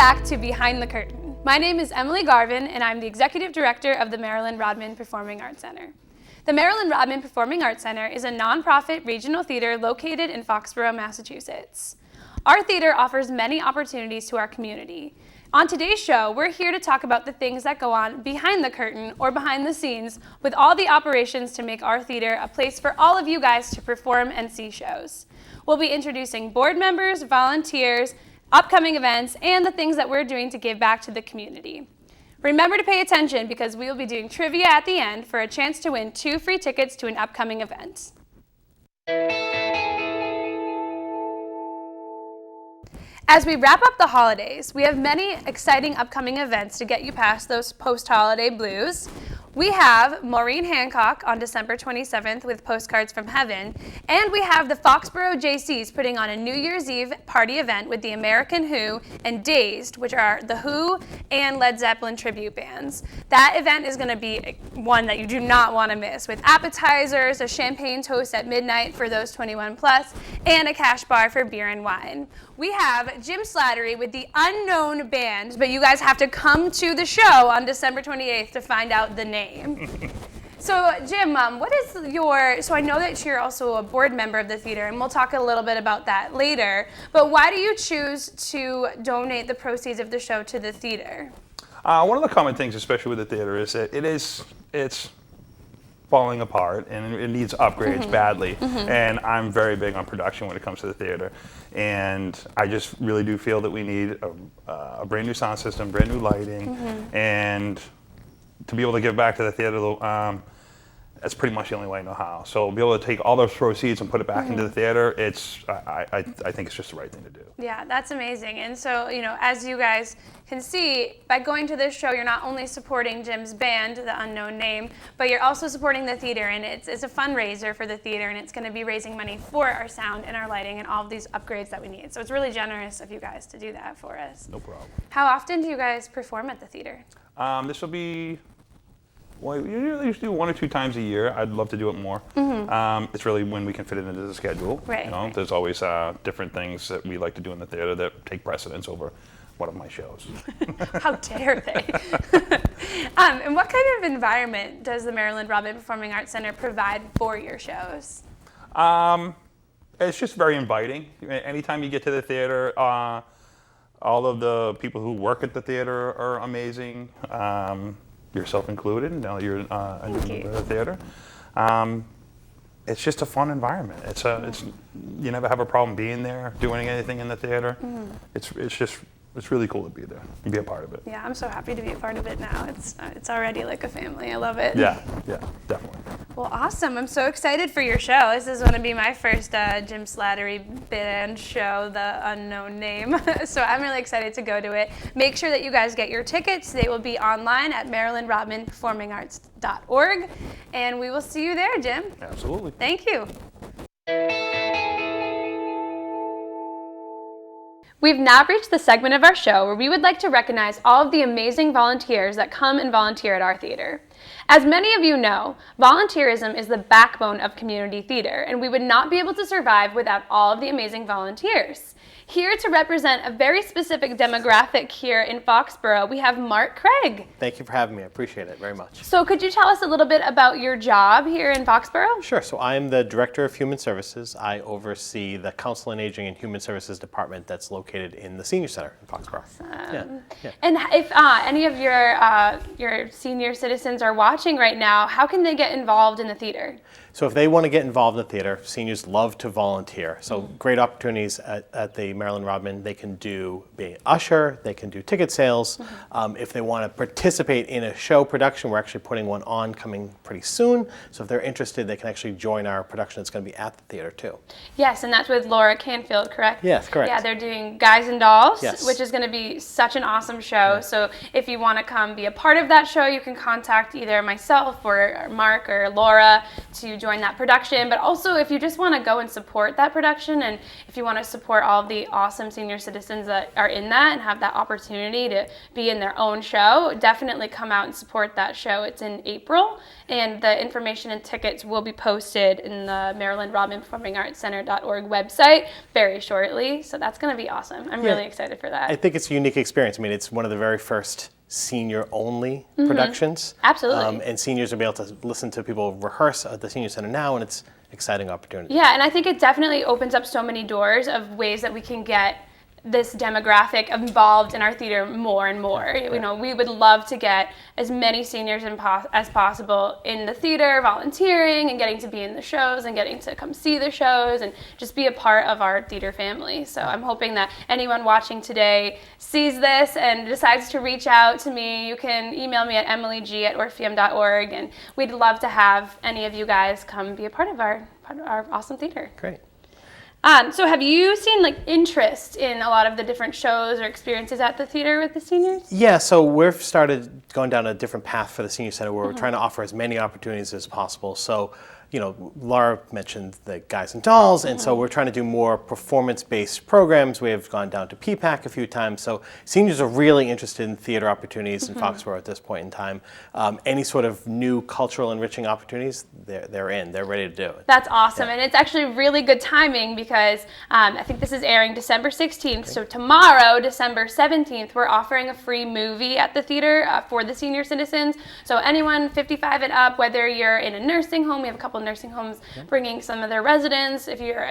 back to Behind the Curtain. My name is Emily Garvin, and I'm the Executive Director of the Marilyn Rodman Performing Arts Center. The Marilyn Rodman Performing Arts Center is a nonprofit regional theater located in Foxboro, Massachusetts. Our theater offers many opportunities to our community. On today's show, we're here to talk about the things that go on behind the curtain or behind the scenes with all the operations to make our theater a place for all of you guys to perform and see shows. We'll be introducing board members, volunteers, upcoming events, and the things that we're doing to give back to the community. Remember to pay attention because we will be doing trivia at the end for a chance to win 2 free tickets to an upcoming event. As we wrap up the holidays, we have many exciting upcoming events to get you past those post-holiday blues. We have Maureen Hancock on December 27th with Postcards from Heaven, and we have the Foxboro JCs putting on a New Year's Eve party event with the American Who and Dazed, which are the Who and Led Zeppelin tribute bands. That event is going to be one that you do not want to miss, with appetizers, a champagne toast at midnight for those 21 plus, and a cash bar for beer and wine. We have Jim Slattery with the Unknown Band, but you guys have to come to the show on December 28th to find out the name. So Jim, what is so I know that you're also a board member of the theater, and we'll talk a little bit about that later, but why do you choose to donate the proceeds of the show to the theater? One of the common things, especially with the theater, is that it's falling apart and it needs upgrades badly. And I'm very big on production when it comes to the theater. And I just really do feel that we need a brand new sound system, brand new lighting, and to be able to give back to the theater, that's pretty much the only way I know how. So be able to take all those proceeds and put it back into the theater, I think it's just the right thing to do. Yeah, that's amazing. And so, as you guys can see, by going to this show, you're not only supporting Jim's band, the Unknown Name, but you're also supporting the theater, and it's a fundraiser for the theater, and it's going to be raising money for our sound and our lighting and all of these upgrades that we need. So it's really generous of you guys to do that for us. No problem. How often do you guys perform at the theater? This will be, well, we usually do 1 or 2 times a year. I'd love to do it more. It's really when we can fit it into the schedule. Right. There's always different things that we like to do in the theater that take precedence over one of my shows. How dare they? And what kind of environment does the Marilyn Rodman Performing Arts Center provide for your shows? It's just very inviting. Anytime you get to the theater, all of the people who work at the theater are amazing. Yourself included, now you're a new member of the theater. It's just a fun environment. You never have a problem being there, doing anything in the theater. It's really cool to be there and be a part of it. Yeah, I'm so happy to be a part of it now. It's already like a family. I love it. Yeah, definitely. Well, awesome. I'm so excited for your show. This is going to be my first Jim Slattery band show, The Unknown Name. So I'm really excited to go to it. Make sure that you guys get your tickets. They will be online at marilynrodmanperformingarts.org. And we will see you there, Jim. Absolutely. Thank you. We've now reached the segment of our show where we would like to recognize all of the amazing volunteers that come and volunteer at our theater. As many of you know, volunteerism is the backbone of community theater, and we would not be able to survive without all of the amazing volunteers. Here to represent a very specific demographic here in Foxboro, we have Mark Craig. Thank you for having me. I appreciate it very much. So could you tell us a little bit about your job here in Foxboro? Sure. So I'm the Director of Human Services. I oversee the Council on Aging and Human Services Department that's located in the Senior Center in Foxboro. Awesome. Yeah. And if any of your senior citizens are watching right now, how can they get involved in the theater? So if they want to get involved in the theater, seniors love to volunteer. So great opportunities at the Marilyn Rodman. They can do being an usher, they can do ticket sales. If they want to participate in a show production, we're actually putting one on coming pretty soon. So if they're interested, they can actually join our production. It's going to be at the theater too. Yes, and that's with Laura Canfield, correct? Yes, correct. Yeah, they're doing Guys and Dolls, yes, which is going to be such an awesome show. So if you want to come be a part of that show, you can contact either myself or Mark or Laura to join that production. But also if you just want to go and support that production, and if you want to support all of the really awesome senior citizens that are in that and have that opportunity to be in their own show, definitely come out and support that show. It's in April, and the information and tickets will be posted in the Maryland Robin Performing Arts Center.org website very shortly. So that's going to be awesome. I'm really excited for that. I think it's a unique experience. I mean, it's one of the very first senior-only productions. Absolutely. And seniors will be able to listen to people rehearse at the Senior Center now, and it's an exciting opportunity. Yeah, and I think it definitely opens up so many doors of ways that we can get this demographic involved in our theater more and more. You know, we would love to get as many seniors as possible in the theater, volunteering and getting to be in the shows and getting to come see the shows and just be a part of our theater family. So I'm hoping that anyone watching today sees this and decides to reach out to me. You can email me at emilyg@orpheum.org, and we'd love to have any of you guys come be a part of our awesome theater. Great. So have you seen interest in a lot of the different shows or experiences at the theater with the seniors? Yeah, so we've started going down a different path for the Senior Center where we're trying to offer as many opportunities as possible. So, you know, Laura mentioned the Guys and Dolls, and so we're trying to do more performance-based programs. We have gone down to PPAC a few times. So seniors are really interested in theater opportunities in Foxboro at this point in time. Any sort of new cultural enriching opportunities, they're in. They're ready to do it. That's awesome, and it's actually really good timing because I think this is airing December 16th. So tomorrow, December 17th, we're offering a free movie at the theater for the senior citizens. So anyone 55 and up, whether you're in a nursing home, we have a couple nursing homes bringing some of their residents. If you're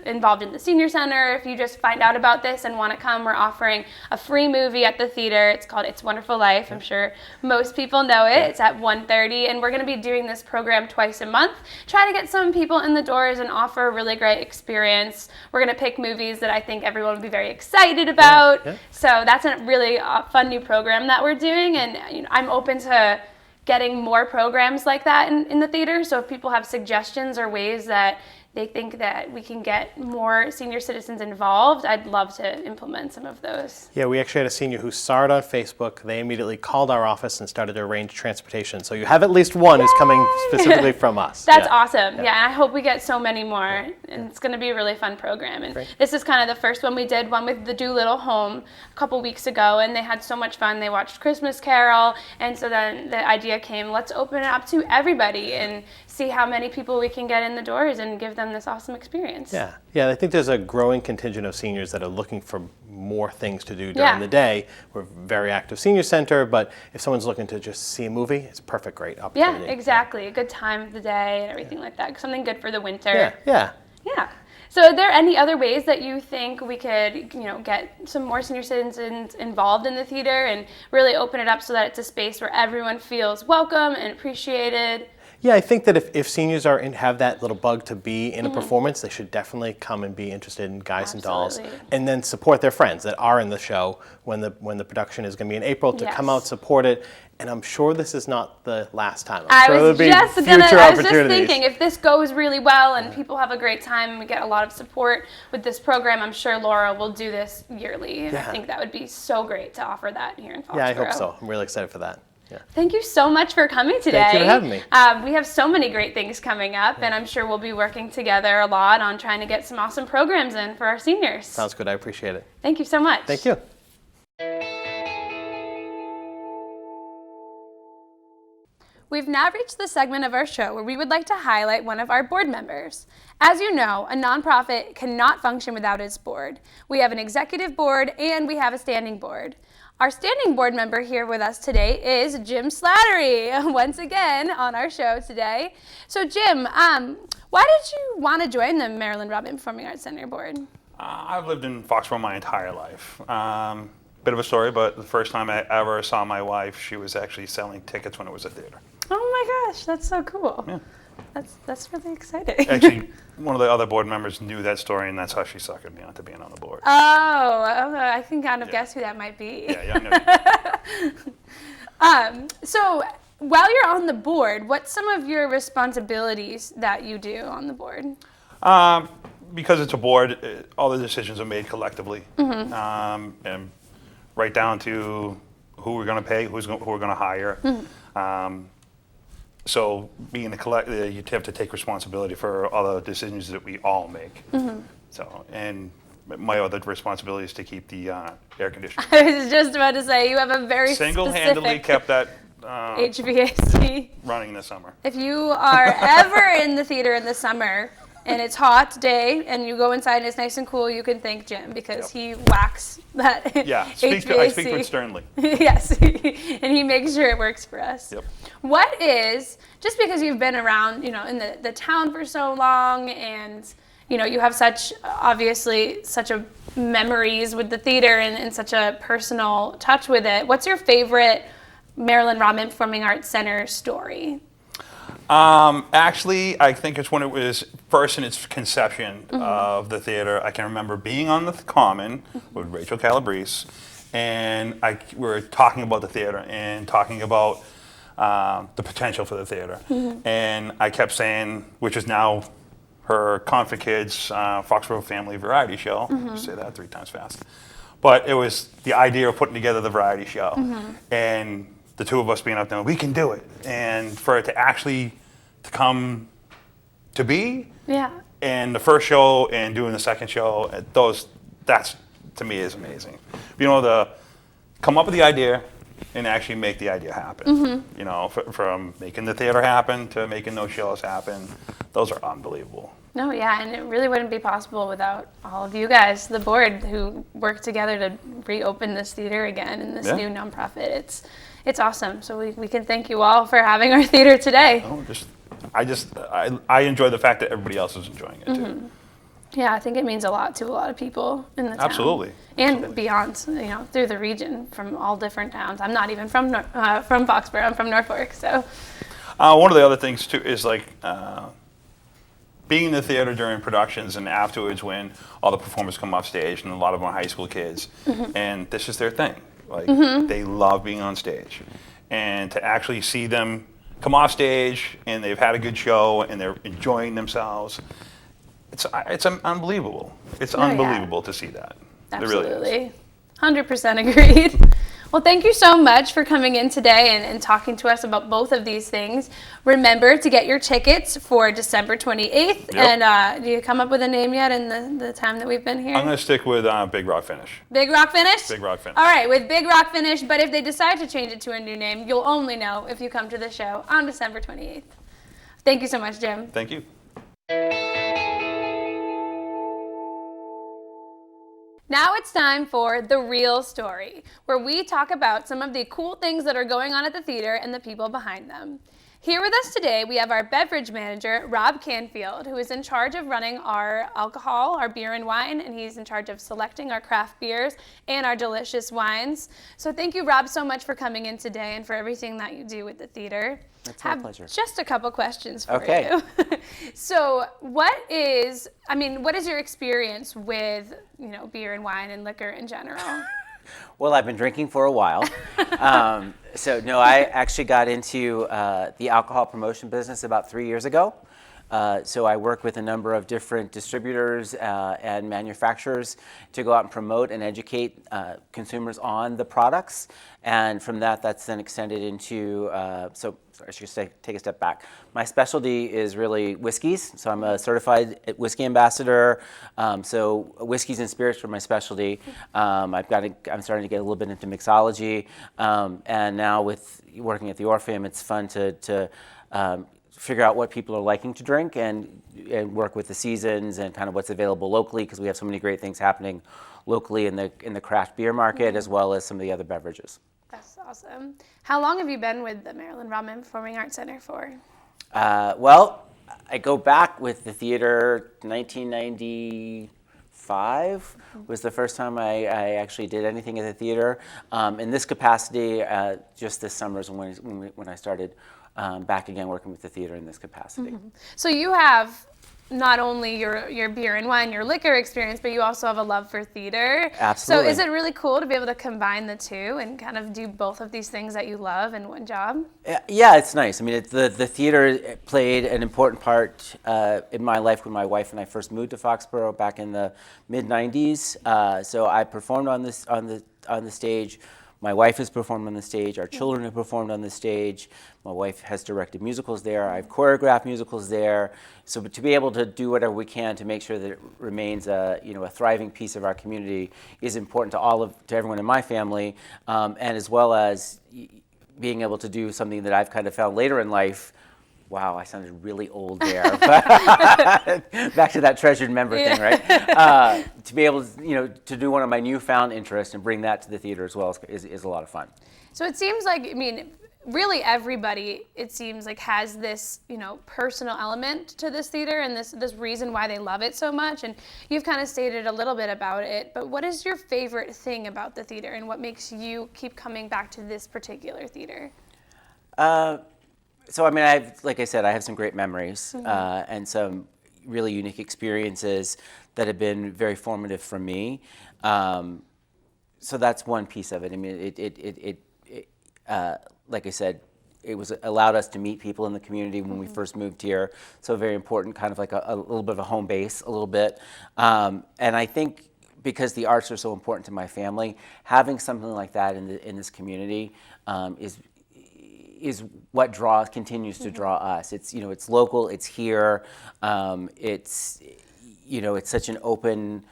involved in the senior center, if you just find out about this and want to come, we're offering a free movie at the theater. It's called It's Wonderful Life. I'm sure most people know it. It's at 1:30, and we're going to be doing this program twice a month. Try to get some people in the doors and offer a really great experience. We're going to pick movies that I think everyone would be very excited about. So that's a really fun new program that we're doing, and I'm open to getting more programs like that in the theater. So if people have suggestions or ways that they think that we can get more senior citizens involved, I'd love to implement some of those. Yeah, we actually had a senior who saw it on Facebook. They immediately called our office and started to arrange transportation. So you have at least one who's coming specifically from us. That's awesome. Yeah, and I hope we get so many more. And it's going to be a really fun program. And this is kind of the first one we did, one with the Doolittle Home a couple weeks ago, and they had so much fun. They watched Christmas Carol, and so then the idea came, let's open it up to everybody and see how many people we can get in the doors and give them this awesome experience. Yeah, I think there's a growing contingent of seniors that are looking for more things to do during the day. We're a very active senior center, but if someone's looking to just see a movie, it's a perfect, great opportunity. Yeah, exactly. A good time of the day and everything like that. Something good for the winter. Yeah. So are there any other ways that you think we could, get some more senior citizens involved in the theater and really open it up so that it's a space where everyone feels welcome and appreciated? Yeah, I think that if seniors have that little bug to be in a performance, they should definitely come and be interested in Guys and Dolls, and then support their friends that are in the show when the production is going to be in April to come out, support it. And I'm sure this is not the last time. I was just thinking, if this goes really well and people have a great time and we get a lot of support with this program, I'm sure Laura will do this yearly. And I think that would be so great to offer that here in Foxboro. Yeah, I hope so. I'm really excited for that. Yeah. Thank you so much for coming today. Thank you for having me. We have so many great things coming up, and I'm sure we'll be working together a lot on trying to get some awesome programs in for our seniors. Sounds good. I appreciate it. Thank you so much. Thank you. We've now reached the segment of our show where we would like to highlight one of our board members. As you know, a nonprofit cannot function without its board. We have an executive board and we have a standing board. Our standing board member here with us today is Jim Slattery, once again on our show today. So Jim, why did you want to join the Maryland Robin Performing Arts Center board? I've lived in Foxboro my entire life. Bit of a story, but the first time I ever saw my wife, she was actually selling tickets when it was a theater. Oh my gosh, that's so cool. Yeah. That's really exciting. Actually, one of the other board members knew that story, and that's how she suckered me onto being on the board. Oh, I can kind of guess who that might be. Yeah, I know. So while you're on the board, what's some of your responsibilities that you do on the board? Because it's a board, all the decisions are made collectively, and right down to who we're going to pay, who we're going to hire. So being a collective, you have to take responsibility for all the decisions that we all make. So, and my other responsibility is to keep the air conditioner. I was just about to say, you have a very Single-handedly specific kept that HVAC. running this summer. If you are ever in the theater in the summer and it's hot day and you go inside and it's nice and cool, you can thank Jim because he whacks that Yeah, I speak to it sternly. Yes, and he makes sure it works for us. Yep. What is, just because you've been around, in the town for so long and, you have obviously such a memories with the theater and such a personal touch with it, what's your favorite Maryland Rodman Performing Arts Center story? Actually, I think it's when it was first in its conception of the theater. I can remember being on the Common with Rachel Calabrese, and we were talking about the theater and talking about the potential for the theater. And I kept saying, which is now her Confit Kids Foxboro Family Variety Show. Say that 3 times fast. But it was the idea of putting together the variety show. And the two of us being up there, we can do it. And for it to actually to come to be, and the first show and doing the second show, that's to me is amazing. Being able to come up with the idea and actually make the idea happen. From making the theater happen to making those shows happen, those are unbelievable. No, yeah, and it really wouldn't be possible without all of you guys, the board, who worked together to reopen this theater again and this new nonprofit. It's awesome. So we can thank you all for having our theater today. I enjoy the fact that everybody else is enjoying it too. Yeah, I think it means a lot to a lot of people in the town. Absolutely. And beyond, through the region from all different towns. I'm not even from Foxboro. I'm from Norfolk, so. One of the other things too is being in the theater during productions and afterwards when all the performers come off stage and a lot of them are high school kids and this is their thing. They love being on stage. And to actually see them come off stage and they've had a good show and they're enjoying themselves, it's unbelievable. It's unbelievable to see that. Absolutely. It really is. 100% agreed. Well, thank you so much for coming in today and talking to us about both of these things. Remember to get your tickets for December 28th. And do you come up with a name yet in the time that we've been here? I'm going to stick with Big Rock Finish. Big Rock Finish? Big Rock Finish. All right, with Big Rock Finish. But if they decide to change it to a new name, you'll only know if you come to the show on December 28th. Thank you so much, Jim. Thank you. Now it's time for The Real Story, where we talk about some of the cool things that are going on at the theater and the people behind them. Here with us today, we have our beverage manager, Rob Canfield, who is in charge of running our alcohol, our beer and wine, and he's in charge of selecting our craft beers and our delicious wines. So thank you, Rob, so much for coming in today and for everything that you do with the theater. That's my pleasure. Just a couple questions for you. So what is your experience with, beer and wine and liquor in general? Well, I've been drinking for a while. I actually got into the alcohol promotion business about 3 years ago. So I work with a number of different distributors and manufacturers to go out and promote and educate consumers on the products. And from that's then extended into, I should say, take a step back. My specialty is really whiskeys. So I'm a certified whiskey ambassador. So whiskeys and spirits are my specialty. I'm starting to get a little bit into mixology. And now with working at the Orpheum, it's fun to figure out what people are liking to drink and work with the seasons and kind of what's available locally, because we have so many great things happening locally in the craft beer market as well as some of the other beverages. That's awesome. How long have you been with the Maryland Rodman Performing Arts Center for? Well, I go back with the theater. 1995 was the first time I actually did anything at the theater. In this capacity, just this summer is when I started back again working with the theater in this capacity. So you have not only your beer and wine, your liquor experience, but you also have a love for theater. Absolutely. So is it really cool to be able to combine the two and kind of do both of these things that you love in one job? Yeah, it's nice. I mean, the theater played an important part in my life when my wife and I first moved to Foxboro back in the mid-90s. So I performed on the stage My wife has performed on the stage. Our children have performed on the stage. My wife has directed musicals there. I've choreographed musicals there. So to be able to do whatever we can to make sure that it remains a thriving piece of our community is important to everyone in my family, and as well as being able to do something that I've kind of found later in life. Wow, I sounded really old there. Back to that treasured member thing, right? To be able to, to do one of my newfound interests and bring that to the theater as well is a lot of fun. So it seems like, really everybody, it seems like, has this, personal element to this theater and this reason why they love it so much. And you've kind of stated a little bit about it, but what is your favorite thing about the theater and what makes you keep coming back to this particular theater? So, like I said, I have some great memories and some really unique experiences that have been very formative for me. So that's one piece of it. Like I said, it allowed us to meet people in the community when we first moved here. So very important, kind of like a little bit of a home base, a little bit. And I think because the arts are so important to my family, having something like that in this community is what continues to draw us. It's it's local, it's here, it's such an open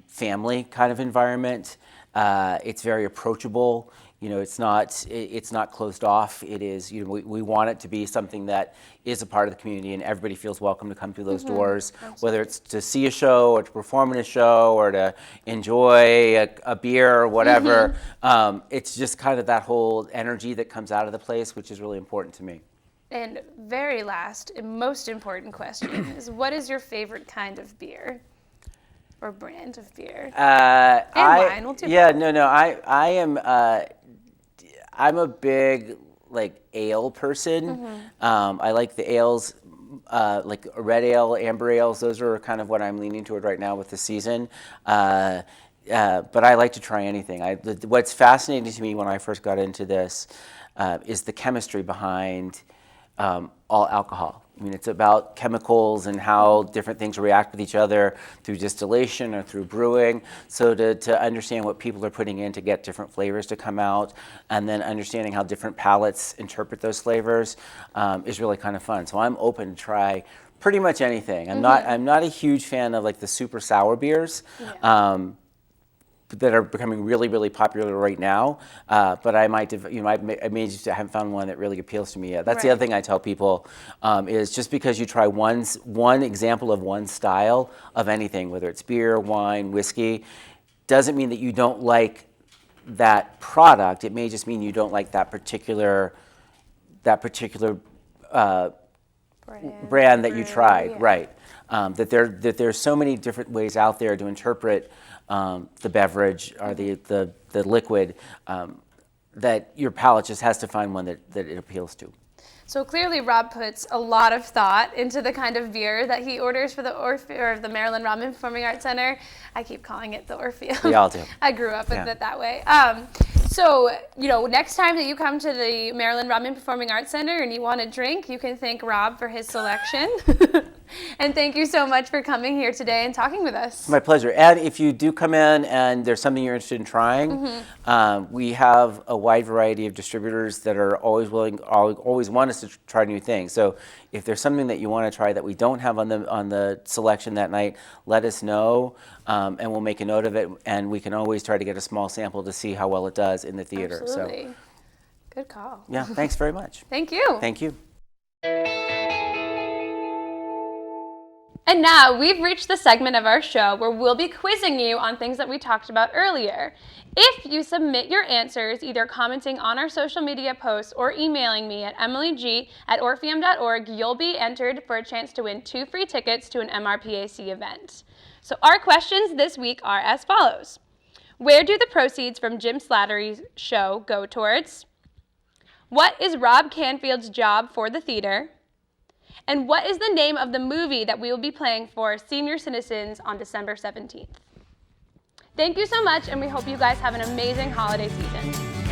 family kind of environment. It's very approachable. It's not closed off. It is, we want it to be something that is a part of the community and everybody feels welcome to come through those doors, whether it's to see a show or to perform in a show or to enjoy a beer or whatever. It's just kind of that whole energy that comes out of the place, which is really important to me. And very last and most important question is, what is your favorite kind of beer? Or brand of beer? Wine. We'll do I am. I'm a big ale person. I like the ales, like a red ale, amber ales. Those are kind of what I'm leaning toward right now with the season. But I like to try anything. What's fascinating to me when I first got into this is the chemistry behind all alcohol. It's about chemicals and how different things react with each other through distillation or through brewing. So to understand what people are putting in to get different flavors to come out, and then understanding how different palates interpret those flavors is really kind of fun. So I'm open to try pretty much anything. I'm not a huge fan of the super sour beers. That are becoming really, really popular right now, but I may just haven't found one that really appeals to me yet. That's the other thing I tell people is just because you try one example of one style of anything, whether it's beer, wine, whiskey, doesn't mean that you don't like that product. It may just mean you don't like that particular brand that you tried, right? That there's so many different ways out there to interpret the beverage or the liquid, that your palate just has to find one that it appeals to. So clearly Rob puts a lot of thought into the kind of beer that he orders for the Marilyn Rodman Performing Arts Center. I keep calling it the Orpheum. We all do. I grew up with it that way. So, next time that you come to the Marilyn Rodman Performing Arts Center and you want a drink, you can thank Rob for his selection. And thank you so much for coming here today and talking with us. My pleasure. And if you do come in and there's something you're interested in trying, we have a wide variety of distributors that are always want us to try new things. So if there's something that you want to try that we don't have on the selection that night, let us know, and we'll make a note of it. And we can always try to get a small sample to see how well it does in the theater. Absolutely. So, good call. Yeah, thanks very much. Thank you. Thank you. And now we've reached the segment of our show where we'll be quizzing you on things that we talked about earlier. If you submit your answers, either commenting on our social media posts or emailing me at emilyg@orpheum.org, you'll be entered for a chance to win 2 free tickets to an MRPAC event. So our questions this week are as follows. Where do the proceeds from Jim Slattery's show go towards? What is Rob Canfield's job for the theater? And what is the name of the movie that we will be playing for senior citizens on December 17th? Thank you so much, and we hope you guys have an amazing holiday season.